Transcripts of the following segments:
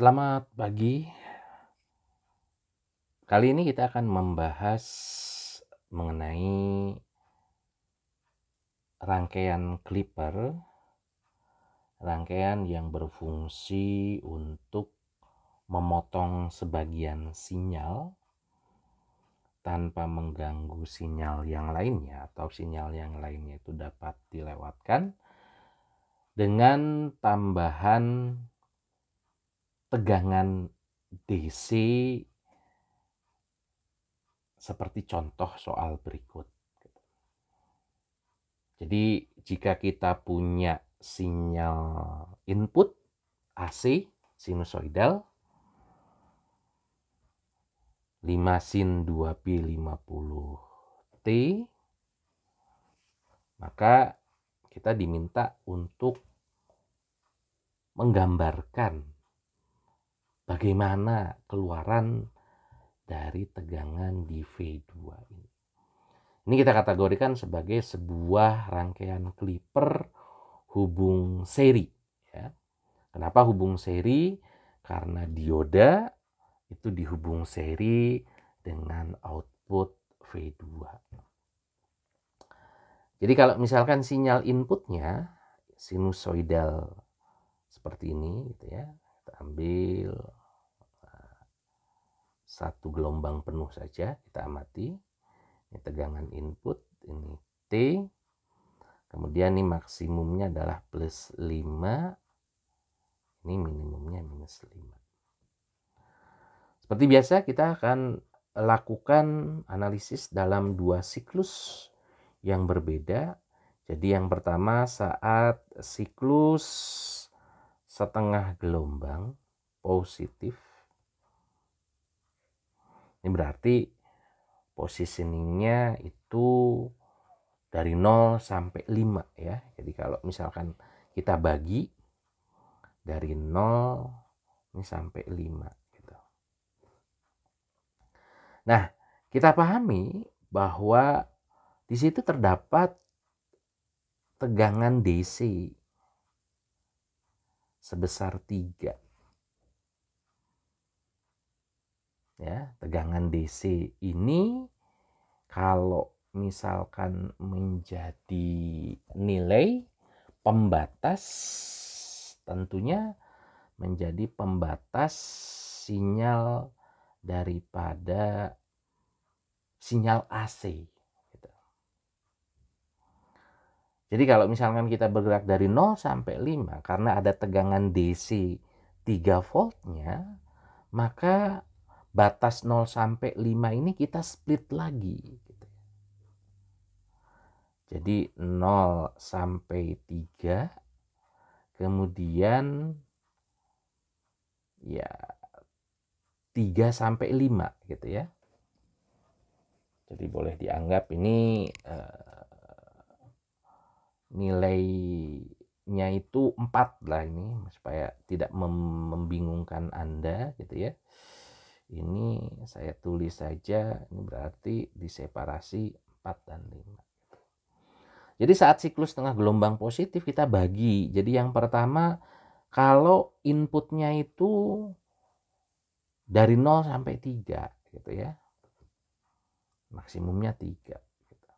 Selamat pagi. Kali ini kita akan membahas mengenai rangkaian clipper, rangkaian yang berfungsi untuk memotong sebagian sinyal tanpa mengganggu sinyal yang lainnya atau sinyal yang lainnya itu dapat dilewatkan dengan tambahan tegangan DC seperti contoh soal berikut. Jadi jika kita punya sinyal input AC sinusoidal 5 sin 2pi 50T, maka kita diminta untuk menggambarkan bagaimana keluaran dari tegangan di V2 ini. Ini kita kategorikan sebagai sebuah rangkaian clipper hubung seri. Ya. Kenapa hubung seri? Karena dioda itu dihubung seri dengan output V2. Jadi kalau misalkan sinyal inputnya sinusoidal seperti ini, gitu ya, kita ambil satu gelombang penuh saja, kita amati. Ini tegangan input, ini T. Kemudian ini maksimumnya adalah plus 5. Ini minimumnya minus 5. Seperti biasa kita akan lakukan analisis dalam dua siklus yang berbeda. Jadi yang pertama saat siklus setengah gelombang positif. Ini berarti positioningnya itu dari 0 sampai 5 ya. Jadi kalau misalkan kita bagi dari 0 ini sampai 5 gitu. Nah, kita pahami bahwa di situ terdapat tegangan DC sebesar 3. Ya, tegangan DC ini kalau misalkan menjadi nilai pembatas, tentunya menjadi pembatas sinyal daripada sinyal AC. Gitu. Jadi kalau misalkan kita bergerak dari 0 sampai 5, karena ada tegangan DC 3 voltnya, maka batas 0 sampai 5 ini kita split lagi. Gitu. Jadi 0 sampai 3, kemudian ya 3 sampai 5 gitu ya. Jadi boleh dianggap ini nilainya itu 4 lah ini, supaya tidak membingungkan Anda gitu ya. Ini saya tulis saja, ini berarti diseparasi 4 dan 5. Jadi saat siklus tengah gelombang positif kita bagi. Jadi yang pertama kalau inputnya itu dari 0 sampai 3 gitu ya. Maksimumnya 3 gitu.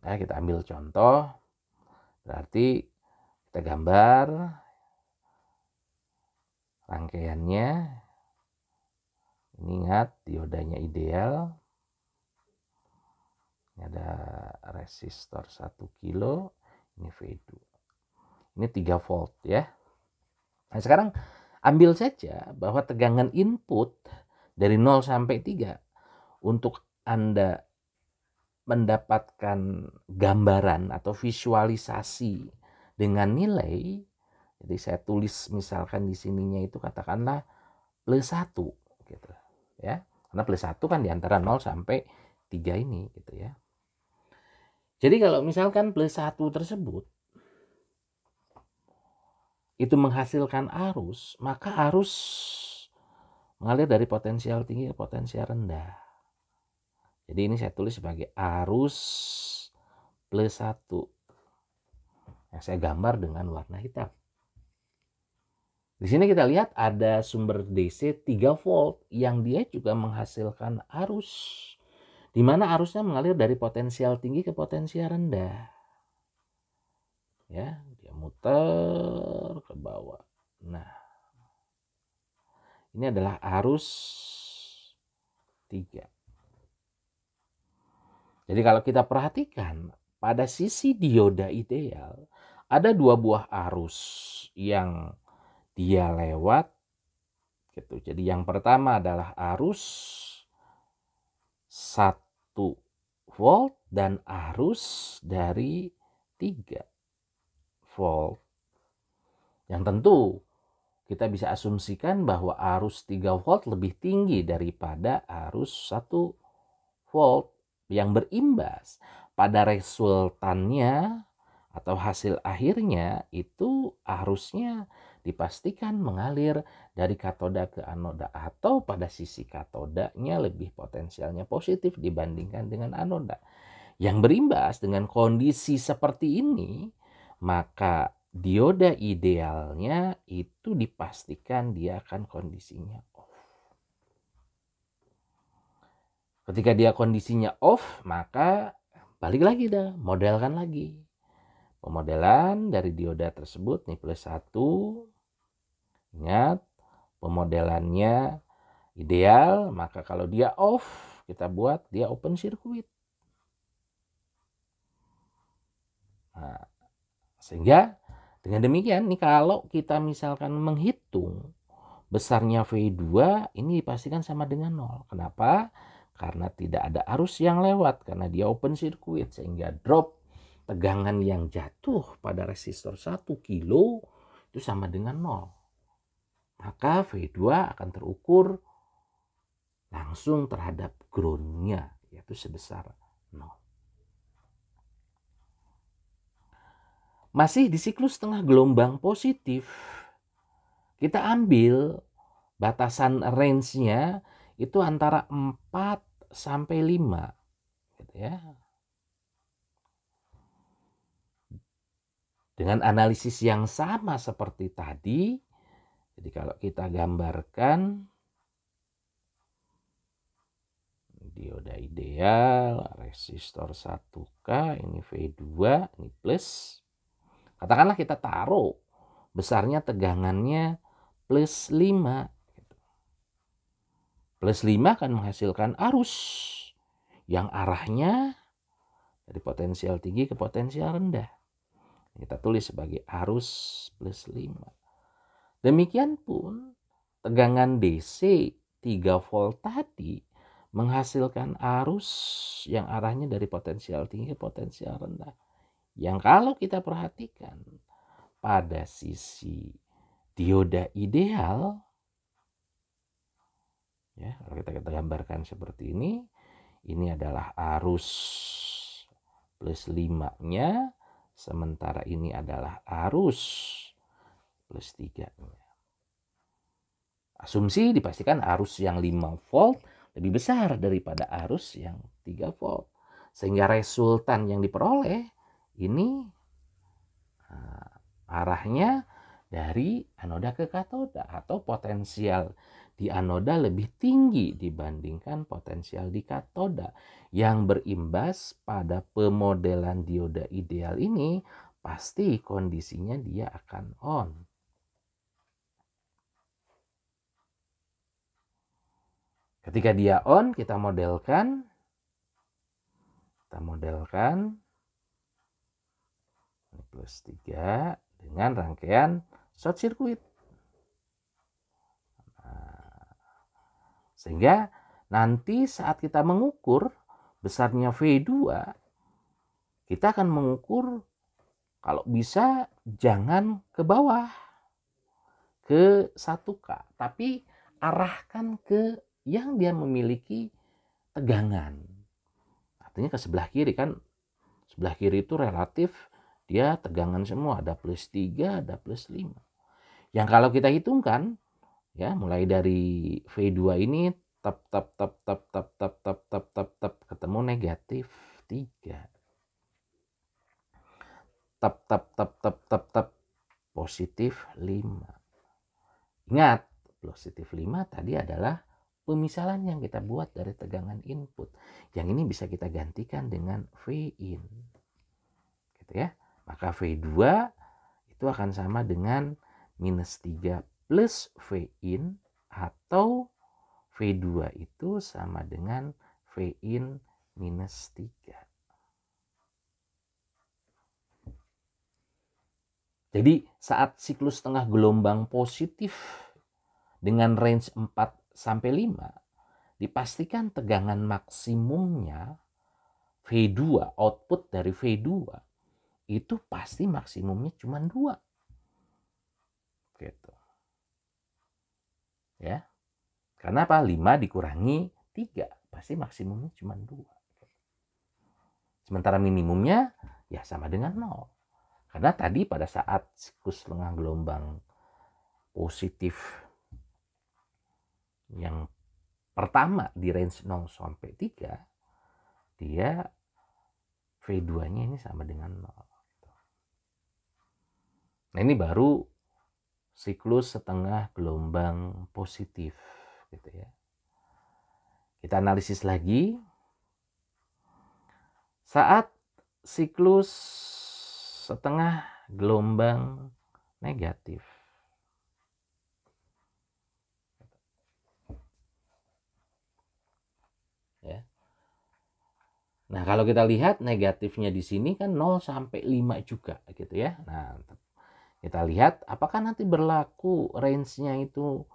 Nah, kita ambil contoh. Berarti kita gambar rangkaiannya. Ini ingat diodanya ideal. Ini ada resistor 1 kilo, ini V2. Ini 3 volt ya. Nah, sekarang ambil saja bahwa tegangan input dari 0 sampai 3 untuk Anda mendapatkan gambaran atau visualisasi dengan nilai. Jadi saya tulis misalkan di sininya itu katakanlah plus 1 gitu ya. Karena plus 1 kan di antara 0 sampai 3 ini gitu ya. Jadi kalau misalkan plus 1 tersebut itu menghasilkan arus, maka arus mengalir dari potensial tinggi ke potensial rendah. Jadi ini saya tulis sebagai arus plus 1 yang saya gambar dengan warna hitam. Di sini kita lihat ada sumber DC 3 volt yang dia juga menghasilkan arus, di mana arusnya mengalir dari potensial tinggi ke potensial rendah. Ya, dia muter ke bawah. Nah, ini adalah arus 3. Jadi kalau kita perhatikan pada sisi dioda ideal ada 2 buah arus yang dia lewat gitu. Jadi yang pertama adalah arus 1 volt dan arus dari 3 volt. Yang tentu kita bisa asumsikan bahwa arus 3 volt lebih tinggi daripada arus 1 volt, yang berimbas pada resultannya atau hasil akhirnya itu arusnya dipastikan mengalir dari katoda ke anoda, atau pada sisi katodanya lebih potensialnya positif dibandingkan dengan anoda. Yang berimbas dengan kondisi seperti ini, maka dioda idealnya itu dipastikan dia akan kondisinya off. Ketika dia kondisinya off, maka balik lagi dah, modelkan lagi. Pemodelan dari dioda tersebut nih plus 1. Ingat, pemodelannya ideal, maka kalau dia off, kita buat dia open circuit. Nah, sehingga dengan demikian nih kalau kita misalkan menghitung besarnya V2 ini dipastikan sama dengan 0. Kenapa? Karena tidak ada arus yang lewat, karena dia open circuit, sehingga drop tegangan yang jatuh pada resistor 1 kilo itu sama dengan 0. Maka V2 akan terukur langsung terhadap groundnya, yaitu sebesar 0. Masih di siklus tengah gelombang positif, kita ambil batasan range-nya itu antara 4 sampai 5 gitu ya. Dengan analisis yang sama seperti tadi, jadi kalau kita gambarkan dioda ideal, resistor 1K, ini V2, ini plus. Katakanlah kita taruh besarnya tegangannya plus 5. Plus 5 akan menghasilkan arus yang arahnya dari potensial tinggi ke potensial rendah. Kita tulis sebagai arus plus 5. Demikian pun tegangan DC 3 volt tadi menghasilkan arus yang arahnya dari potensial tinggi ke potensial rendah. Yang kalau kita perhatikan pada sisi dioda ideal, ya, kalau kita gambarkan seperti ini adalah arus plus 5-nya, sementara ini adalah arus plus 3-nya. Asumsi dipastikan arus yang 5 volt lebih besar daripada arus yang 3 volt. Sehingga resultan yang diperoleh ini arahnya dari anoda ke katoda, atau potensial di anoda lebih tinggi dibandingkan potensial di katoda, yang berimbas pada pemodelan dioda ideal ini pasti kondisinya dia akan on. Ketika dia on, kita modelkan ini plus 3 dengan rangkaian short circuit. Sehingga nanti saat kita mengukur besarnya V2, kita akan mengukur kalau bisa jangan ke bawah ke 1K, tapi arahkan ke yang dia memiliki tegangan. Artinya ke sebelah kiri kan, sebelah kiri itu relatif dia tegangan semua, ada plus 3, ada plus 5. Yang kalau kita hitungkan, ya mulai dari V2 ini tap ketemu negatif 3. Tap positif 5. Ingat, positif 5 tadi adalah pemisalan yang kita buat dari tegangan input. Yang ini bisa kita gantikan dengan V in. Gitu ya. Maka V2 itu akan sama dengan minus 3 plus V in, atau V2 itu sama dengan V in minus 3. Jadi saat siklus tengah gelombang positif dengan range 4 sampai 5, dipastikan tegangan maksimumnya V2, output dari V2 itu pasti maksimumnya cuma 2. Gitu. Ya. Karena apa? 5 dikurangi 3, pasti maksimumnya cuma 2. Sementara minimumnya ya sama dengan 0. Karena tadi pada saat siklus tengah gelombang positif yang pertama di range 0 sampai 3, dia V2-nya ini sama dengan 0. Nah, ini baru siklus setengah gelombang positif gitu ya. Kita analisis lagi. Saat siklus setengah gelombang negatif. Ya. Nah, kalau kita lihat negatifnya di sini kan 0 sampai 5 juga gitu ya. Nah, kita lihat apakah nanti berlaku range-nya itu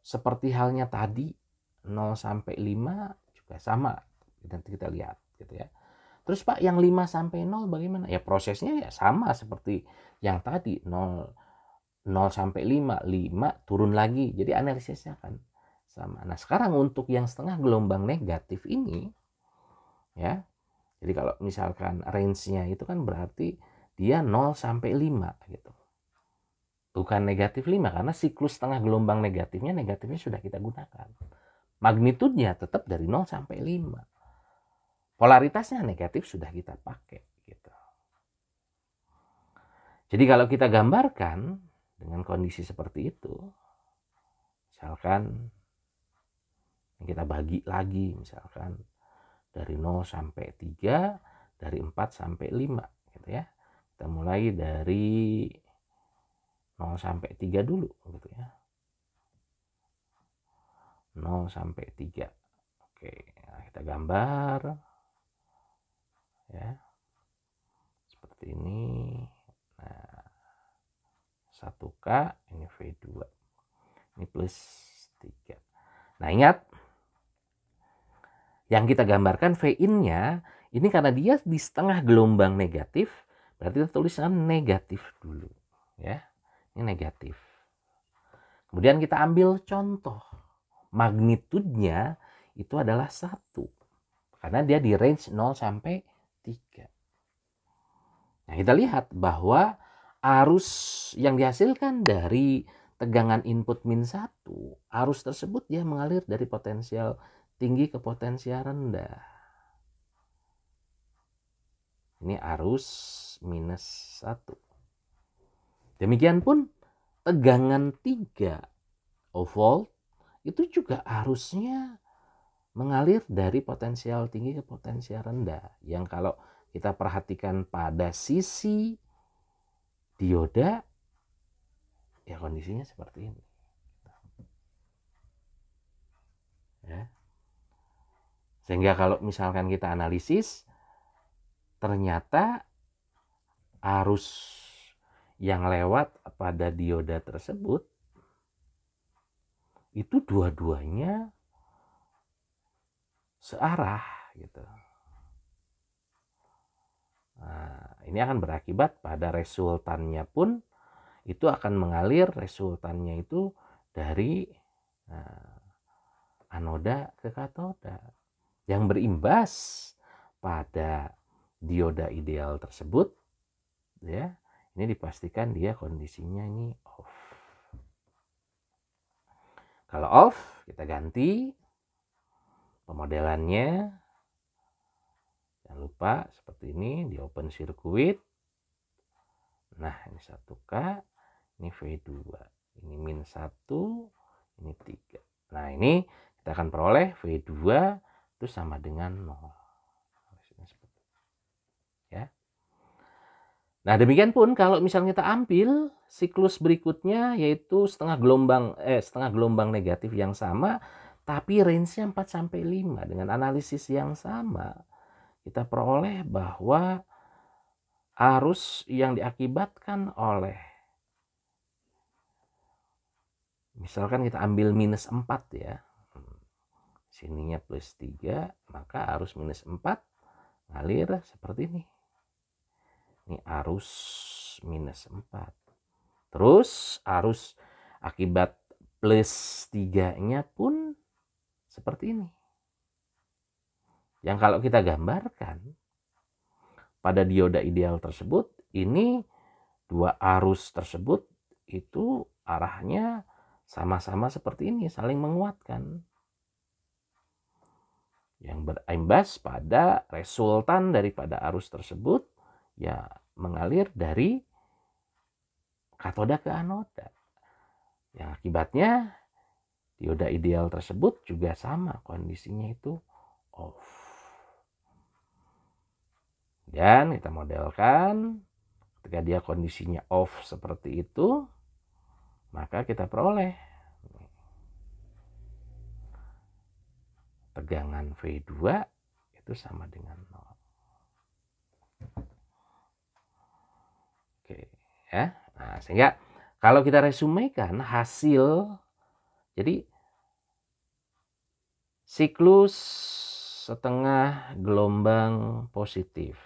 seperti halnya tadi 0 sampai 5 juga sama. Nanti kita lihat gitu ya. Terus Pak, yang 5 sampai 0 bagaimana? Ya prosesnya ya sama seperti yang tadi, 0 sampai 5, 5 turun lagi. Jadi analisisnya kan sama. Nah, sekarang untuk yang setengah gelombang negatif ini ya. Jadi kalau misalkan range-nya itu kan berarti dia 0 sampai 5 gitu. Bukan negatif 5 karena siklus setengah gelombang negatifnya sudah kita gunakan. Magnitudenya tetap dari 0 sampai 5. Polaritasnya negatif sudah kita pakai gitu. Jadi kalau kita gambarkan dengan kondisi seperti itu, misalkan kita bagi lagi misalkan dari 0 sampai 3, dari 4 sampai 5 gitu ya. Kita mulai dari 0 sampai 3 dulu gitu ya. 0 sampai 3. Oke, nah kita gambar ya seperti ini. Nah, 1K ini V2, ini plus 3. Nah, ingat yang kita gambarkan V in-nya ini karena dia di setengah gelombang negatif, berarti kita tuliskan negatif dulu ya. Ini negatif. Kemudian kita ambil contoh, magnitudenya itu adalah 1 karena dia di range 0 sampai 3. Nah, kita lihat bahwa arus yang dihasilkan dari tegangan input min 1, arus tersebut dia mengalir dari potensial tinggi ke potensial rendah. Ini arus minus 1. Demikian pun tegangan 3 volt itu juga arusnya mengalir dari potensial tinggi ke potensial rendah. Yang kalau kita perhatikan pada sisi dioda, ya kondisinya seperti ini. Ya. Sehingga kalau misalkan kita analisis, ternyata arus yang lewat pada dioda tersebut itu dua-duanya searah gitu. Nah, ini akan berakibat pada resultannya pun itu akan mengalir, resultannya itu dari anoda ke katoda yang berimbas pada dioda ideal tersebut ya. Ini dipastikan dia kondisinya ini off. Kalau off, kita ganti pemodelannya. Jangan lupa seperti ini di open circuit. Nah, ini 1K, ini V2. Ini min 1, ini 3. Nah, ini kita akan peroleh V2 itu sama dengan 0. Ya. Nah, demikian pun kalau misalnya kita ambil siklus berikutnya, yaitu setengah gelombang negatif yang sama, tapi range-nya 4-5 dengan analisis yang sama, kita peroleh bahwa arus yang diakibatkan oleh, misalkan kita ambil minus 4 ya, sininya plus 3, maka arus minus 4 ngalir seperti ini. Ini arus minus 4. Terus arus akibat plus 3-nya pun seperti ini. Yang kalau kita gambarkan pada dioda ideal tersebut, ini dua arus tersebut itu arahnya sama-sama seperti ini, saling menguatkan. Yang berimbas pada resultan daripada arus tersebut ya mengalir dari katoda ke anoda. Yang akibatnya dioda ideal tersebut juga sama, kondisinya itu off. Dan kita modelkan ketika dia kondisinya off seperti itu, maka kita peroleh tegangan V2 itu sama dengan 0. Oke, ya. Nah, sehingga kalau kita resumekan hasil, jadi siklus setengah gelombang positif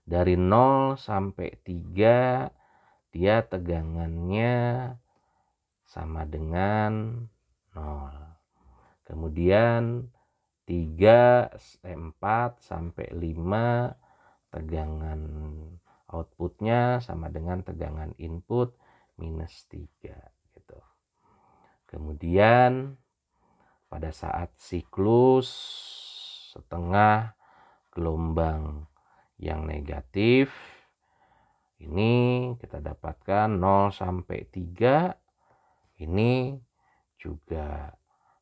dari 0 sampai 3 dia tegangannya sama dengan 0. Kemudian 4 sampai 5 tegangan outputnya sama dengan tegangan input minus 3 gitu. Kemudian pada saat siklus setengah gelombang yang negatif, ini kita dapatkan 0 sampai 3, ini juga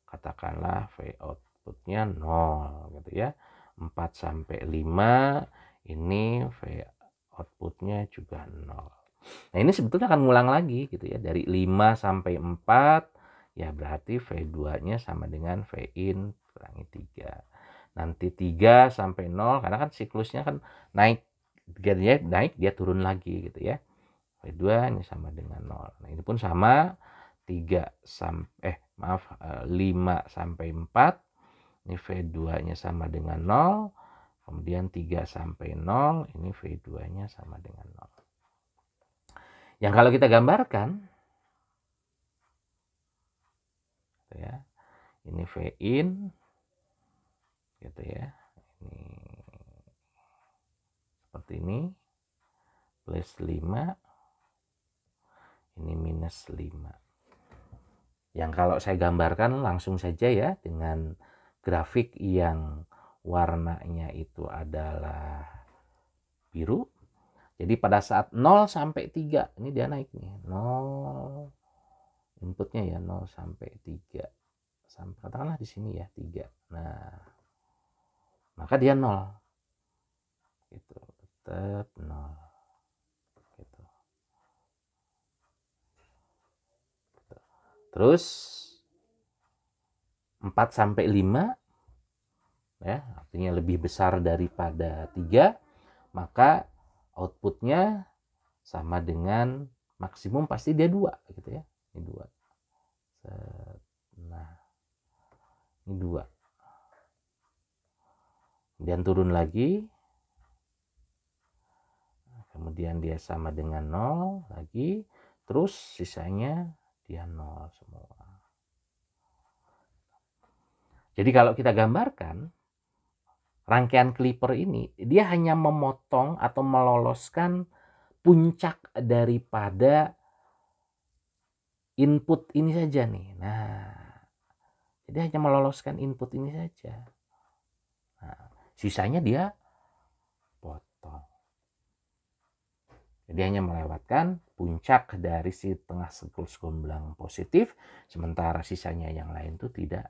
katakanlah V outputnya 0 gitu ya. 4 sampai 5 ini V outputnya juga 0. Nah, ini sebetulnya akan ngulang lagi gitu ya. Dari 5 sampai 4 ya berarti V2-nya sama dengan V in kurangi 3. Nanti 3 sampai 0 karena kan siklusnya kan naik, dia naik dia turun lagi gitu ya. V2 ini sama dengan 0. Nah, ini pun sama 5 sampai 4 ini V2-nya sama dengan 0. Kemudian 3 sampai 0 ini V2-nya sama dengan 0. Yang kalau kita gambarkan gitu ya. Ini V in gitu ya. Ini seperti ini plus 5, ini minus 5. Yang kalau saya gambarkan langsung saja ya dengan grafik yang warnanya itu adalah biru. Jadi pada saat 0 sampai 3 ini dia naik nih. 0 inputnya ya 0 sampai 3. Sampai katakanlah di sini ya 3. Nah, maka dia 0. Gitu. Tetap 0. Gitu. Terus 4 sampai 5 ya, artinya lebih besar daripada 3, maka outputnya sama dengan maksimum pasti dia 2 gitu ya. Ini 2. Nah, ini 2. Kemudian turun lagi. Kemudian dia sama dengan 0 lagi. Terus sisanya dia 0 semua. Jadi kalau kita gambarkan rangkaian clipper ini, dia hanya memotong atau meloloskan puncak daripada input ini saja nih. Nah, jadi hanya meloloskan input ini saja. Nah, sisanya dia potong. Jadi hanya melewatkan puncak dari si tengah siklus gemblang positif, sementara sisanya yang lain itu tidak